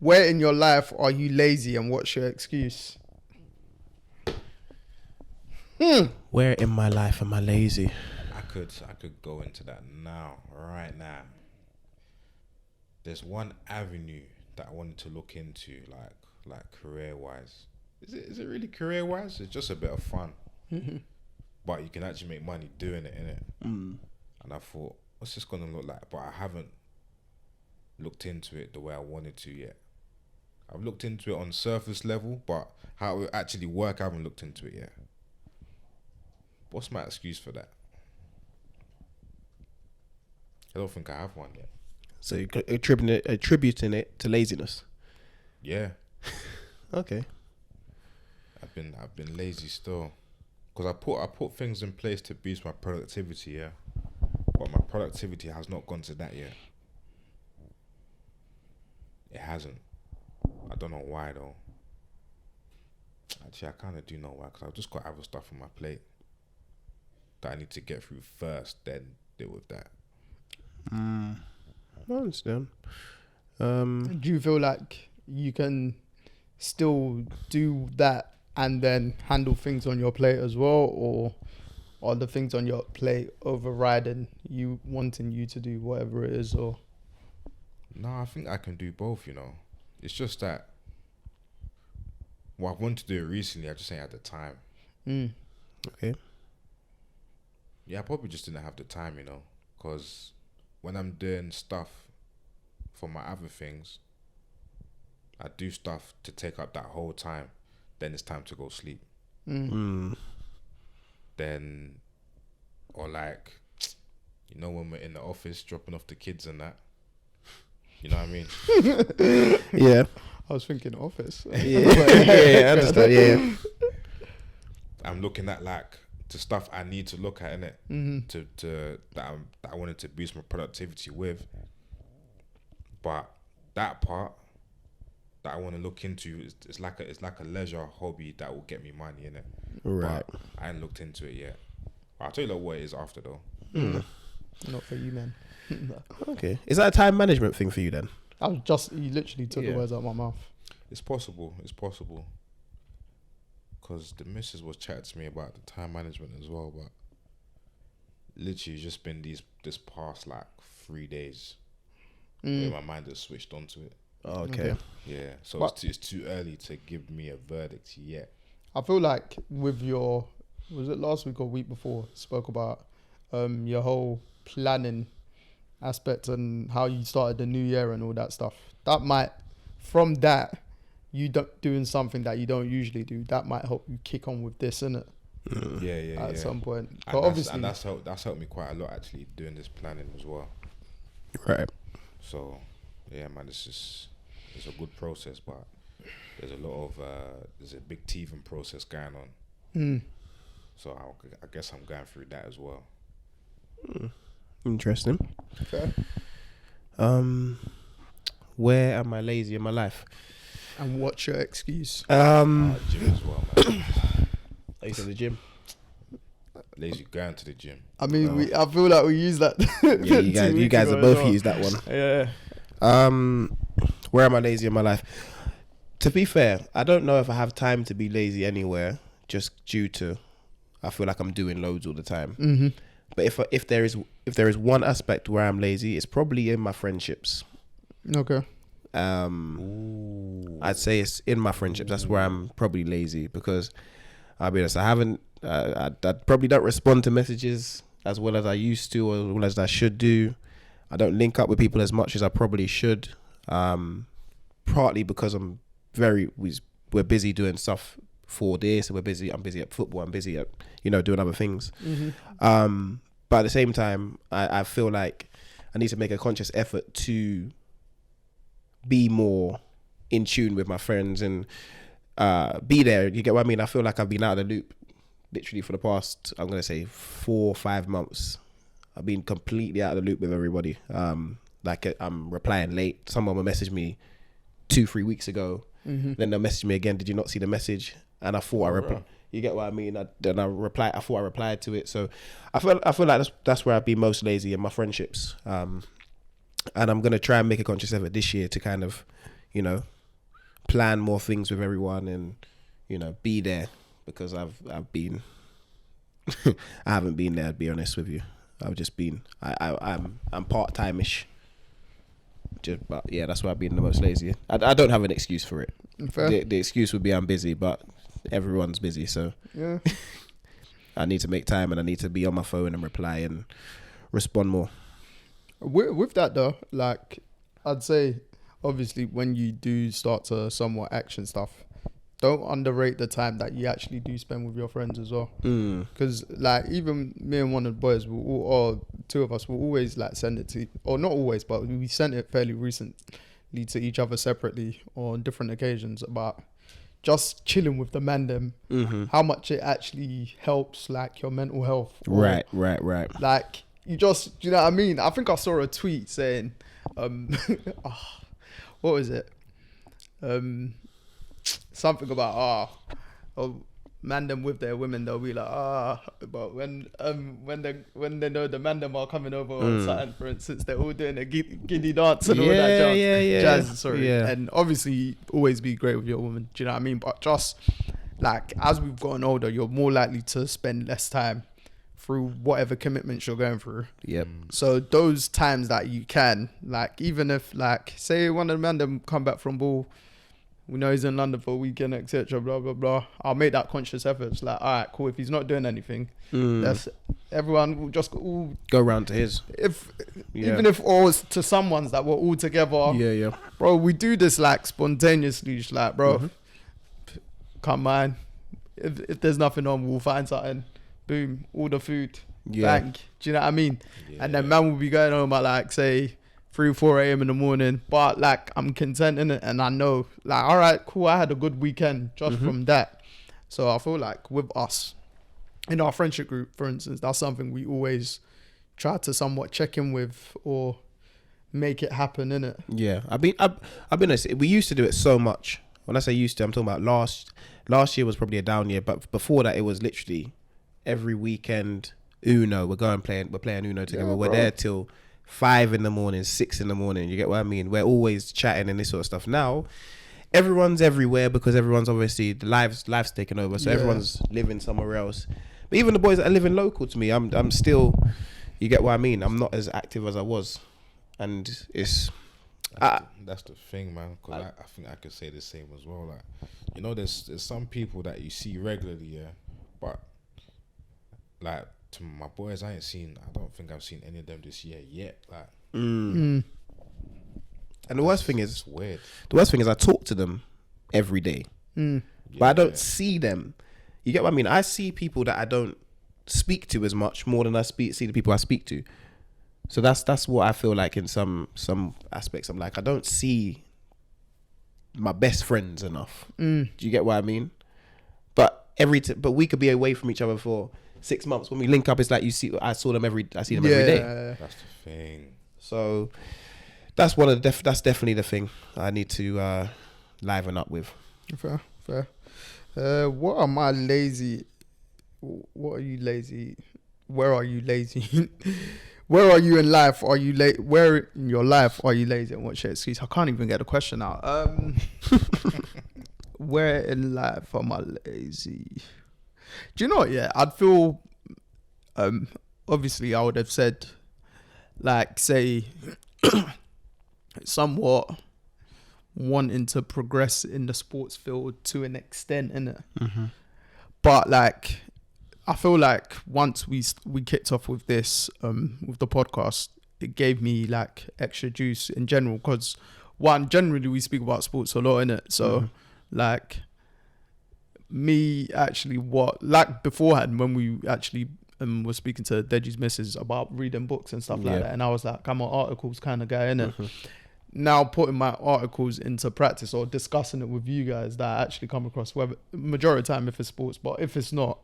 Where in your life are you lazy and what's your excuse? Where in my life am I lazy? I could go into that now, right now. There's one avenue that I wanted to look into, like career wise. Is it really career wise? It's just a bit of fun, but you can actually make money doing it, innit? And I thought, what's this gonna look like? But I haven't looked into it the way I wanted to yet. I've looked into it on surface level, but how it will actually work, I haven't looked into it yet. What's my excuse for that? I don't think I have one yet. So you're attributing it to laziness. Yeah, Okay. I've been lazy still, because I put things in place to boost my productivity. Yeah, but my productivity has not gone to that yet. It hasn't. I don't know why though. Actually, I kind of do know why, because I've just got other stuff on my plate that I need to get through first, then deal with that. I understand. Do you feel like you can still do that and then handle things on your plate as well, or are the things on your plate overriding you wanting you to do whatever it is? Or No, I think I can do both, you know. It's just that, well, I wanted to do it recently, I just ain't had the time. Okay. Yeah, I probably just didn't have the time, you know, because when I'm doing stuff for my other things, I do stuff to take up that whole time, then it's time to go sleep. Then, or like, you know, when we're in the office dropping off the kids and that, you know what I mean? Yeah. I was thinking office. Yeah, I understand. Yeah. I'm looking at like the stuff I need to look at, innit? To that I wanted to boost my productivity with. But that part that I want to look into is it's like a leisure hobby that will get me money, innit? Right. But I ain't looked into it yet. But I'll tell you like what it is after though. Not for you, man. Okay. Is that a time management thing for you then? You literally took the words out of my mouth. It's possible. Because the missus was chatting to me about the time management as well, but literally it's just been this past like 3 days where my mind has switched onto it. Oh, okay. Yeah, so it's too early to give me a verdict yet. I feel like with was it last week or week before, spoke about your whole planning aspect and how you started the new year and all that stuff. That might, from that, doing something that you don't usually do, that might help you kick on with this, innit? Yeah. At some point. And But obviously, that's helped me quite a lot actually, doing this planning as well. Right. So yeah, man, it's a good process, but there's a lot of there's a big teething process going on. So I guess I'm going through that as well. Interesting. fair. Where am I lazy in my life? And what's your excuse? Gym as well, man. I used to the gym. Lazy going to the gym. I mean, I feel like we use that. Yeah, you guys have both used that one. Yeah. Where am I lazy in my life? To be fair, I don't know if I have time to be lazy anywhere, just due to I feel like I'm doing loads all the time. But if there is one aspect where I'm lazy, it's probably in my friendships. Okay. I'd say it's in my friendships. That's where I'm probably lazy, because I'll be honest, I probably don't respond to messages as well as I used to, or as well as I should do. I don't link up with people as much as I probably should. Partly because we're busy doing stuff for this, and I'm busy at football, I'm busy at, doing other things. But at the same time, I feel like I need to make a conscious effort to be more in tune with my friends and be there. You get what I mean? I feel like I've been out of the loop literally for the past, I'm going to say 4 or 5 months. I've been completely out of the loop with everybody. Like I'm replying late. Someone will message me 2-3 weeks ago. Then they'll message me again. Did you not see the message? And I thought I replied. You get what I mean? I thought I replied to it. So I feel like that's where I've been most lazy, in my friendships. And I'm gonna try and make a conscious effort this year to kind of you know, plan more things with everyone and, you know, be there, because I've been I haven't been there, to be honest with you. I've just been I'm part-time-ish. But yeah, that's why I've been the most lazy. I don't have an excuse for it. Fair. The excuse would be I'm busy, but everyone's busy, so Yeah. I need to make time and I need to be on my phone and reply and respond more. With that though, like I'd say, obviously when you do start to somewhat action stuff, don't underrate the time that you actually do spend with your friends as well. Because like even me and one of the boys, or two of us, will always like send it to, or not always, but we sent it fairly recently to each other separately on different occasions about just chilling with the man them, how much it actually helps like your mental health. Right. Like you just, do you know what I mean? I think I saw a tweet saying, what was it? Something about man them with their women, they'll be like but when they know the man them are coming over or something, for instance, they're all doing a giddy dance and all that jazz. Sorry. And obviously always be great with your woman, do you know what I mean? But just like as we've gotten older, you're more likely to spend less time through whatever commitments you're going through. Yep. So those times that you can, like, even if like say one of the men them come back from ball, we know he's in London for a weekend, etc. Blah blah blah. I'll make that conscious effort. It's like, all right, cool. If he's not doing anything, that's everyone will just all go round to his. Even if all to someone's that we're all together. Yeah. Bro, we do this like spontaneously. Just like, bro, come on. If there's nothing on, we'll find something. Boom, order food. Bang. Do you know what I mean? Yeah. And then man will be going home at like say 3-4 a.m. in the morning, but like I'm content in it, and I know like, all right, cool, I had a good weekend just from that. So I feel like with us in our friendship group, for instance, that's something we always try to somewhat check in with or make it happen, in it. Yeah, I've been honest, we used to do it so much. When I say used to, I'm talking about last year was probably a down year, but before that it was literally every weekend Uno. We're playing Uno together. Yeah, we're there till 5 a.m, 6 a.m. You get what I mean? We're always chatting and this sort of stuff. Now, everyone's everywhere because everyone's obviously life's taken over, so everyone's living somewhere else. But even the boys that are living local to me, I'm still. You get what I mean? I'm not as active as I was, and it's. That's the thing, man. Because I think I could say the same as well. Like, you know, there's some people that you see regularly, yeah, but like. To my boys, I don't think I've seen any of them this year yet. Like, and the worst thing is, it's weird. The worst thing is, I talk to them every day, but I don't see them. You get what I mean? I see people that I don't speak to as much, more than I see the people I speak to. So that's what I feel like in some aspects. I'm like, I don't see my best friends enough. Do you get what I mean? But but we could be away from each other for 6 months. When we link up, it's like I see them every day. That's the thing. So that's that's definitely the thing I need to liven up with. Fair. What are my lazy? What are you lazy? Where are you lazy? Where are you in life? Are you late? Where in your life are you lazy? And what's your excuse? I can't even get a question out. Where in life am I lazy? Do you know what? Yeah, I'd feel. Obviously, I would have said, like, say, somewhat wanting to progress in the sports field to an extent, innit? But like, I feel like once we kicked off with this, with the podcast, it gave me like extra juice in general. Because one, generally we speak about sports a lot, innit? So like. Me actually like beforehand when we actually was speaking to Deji's missus about reading books and stuff like that, and I was like, I'm an articles kind of guy, innit? Now putting my articles into practice or discussing it with you guys that I actually come across, whether majority of the time if it's sports, but if it's not,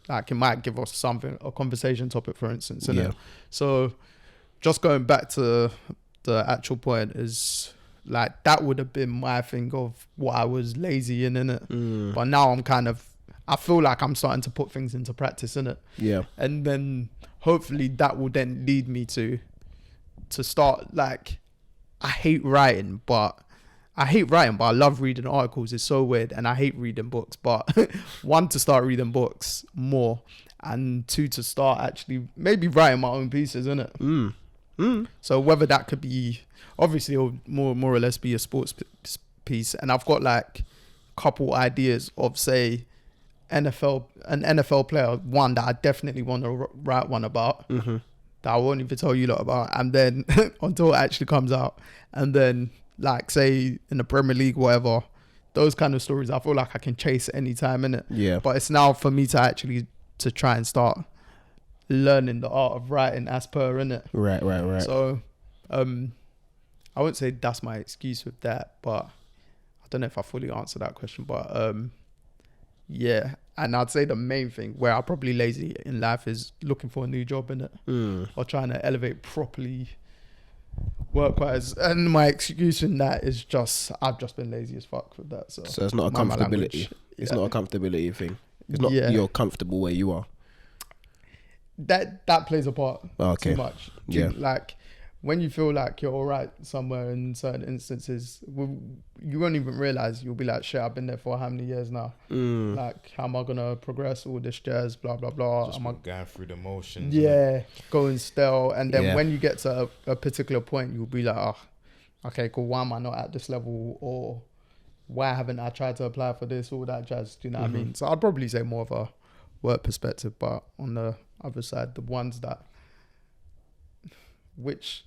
like it might give us a conversation topic, for instance, innit? So just going back to the actual point is like that would have been my thing of what I was lazy in, innit? But now I feel like I'm starting to put things into practice, innit? Yeah. And then hopefully that will then lead me to start, like, I hate writing, but I hate writing, but I love reading articles. It's so weird, and I hate reading books. But one, to start reading books more, and two, to start actually maybe writing my own pieces, innit? So whether that could be, obviously, it'll more or less be a sports piece, and I've got like a couple ideas of, say, an NFL player, one that I definitely want to write one about, that I won't even tell you lot about, and then until it actually comes out, and then like, say, in the Premier League, whatever, those kind of stories I feel like I can chase any time, innit? Yeah. But it's now for me to actually to try and start learning the art of writing as per, innit? Right. So I wouldn't say that's my excuse with that, but I don't know if I fully answered that question. But yeah, and I'd say the main thing where I'm probably lazy in life is looking for a new job, innit? Or trying to elevate properly work-wise. And my excuse in that is just I've just been lazy as fuck with that. So it's not a comfortability. It's not a comfortability thing. It's not you're comfortable where you are. That plays a part too much. Like when you feel like you're all right somewhere in certain instances, you won't even realize. You'll be like, shit, I've been there for how many years now? Like, how am I gonna progress? All this jazz, blah blah blah. Just going through the motions. Yeah, going stale. And then when you get to a particular point, you'll be like, oh, okay, cool. Why am I not at this level? Or why haven't I tried to apply for this? All that jazz. Do you know what I mean? So I'd probably say more of a work perspective, but on the other side, the ones that which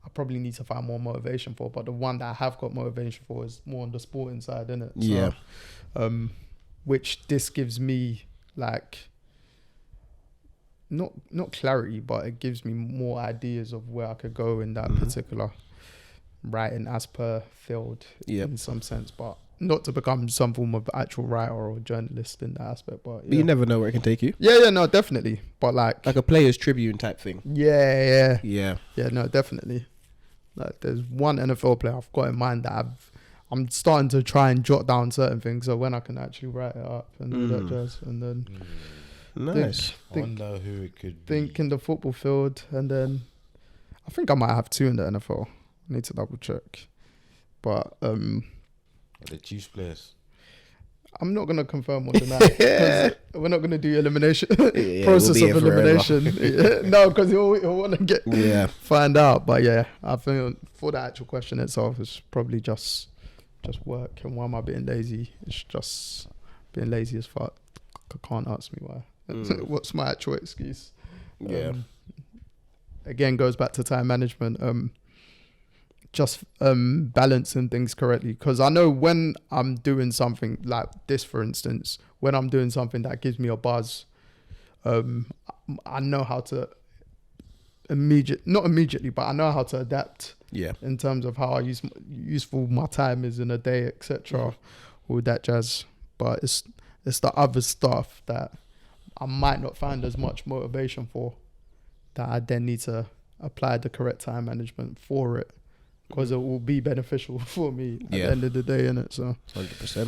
I probably need to find more motivation for, but the one that I have got motivation for is more on the sporting side, innit? So, which this gives me like not clarity, but it gives me more ideas of where I could go in that particular writing as per field in some sense, but not to become some form of actual writer or journalist in that aspect. But you never know where it can take you. Yeah, no, definitely. But like a Players Tribune type thing. Yeah, no, definitely. Like there's one NFL player I've got in mind that I'm starting to try and jot down certain things so when I can actually write it up and all that jazz, and then nice. I wonder who it could be. Think in the football field, and then I think I might have two in the NFL. I need to double check, but the Chiefs players. I'm not gonna confirm or deny because we're not gonna do elimination process of elimination. No, because he'll want to find out. But yeah, I think for the actual question itself, it's probably just work. And why am I being lazy? It's just being lazy as fuck. I can't ask me why. What's my actual excuse? Again, goes back to time management. Just balancing things correctly, because I know when I'm doing something like this, for instance, when I'm doing something that gives me a buzz, I know how to not immediately, but I know how to adapt in terms of how useful my time is in a day, etc. All that jazz. But it's the other stuff that I might not find as much motivation for, that I then need to apply the correct time management for it, because it will be beneficial for me at the end of the day, innit? So 100%.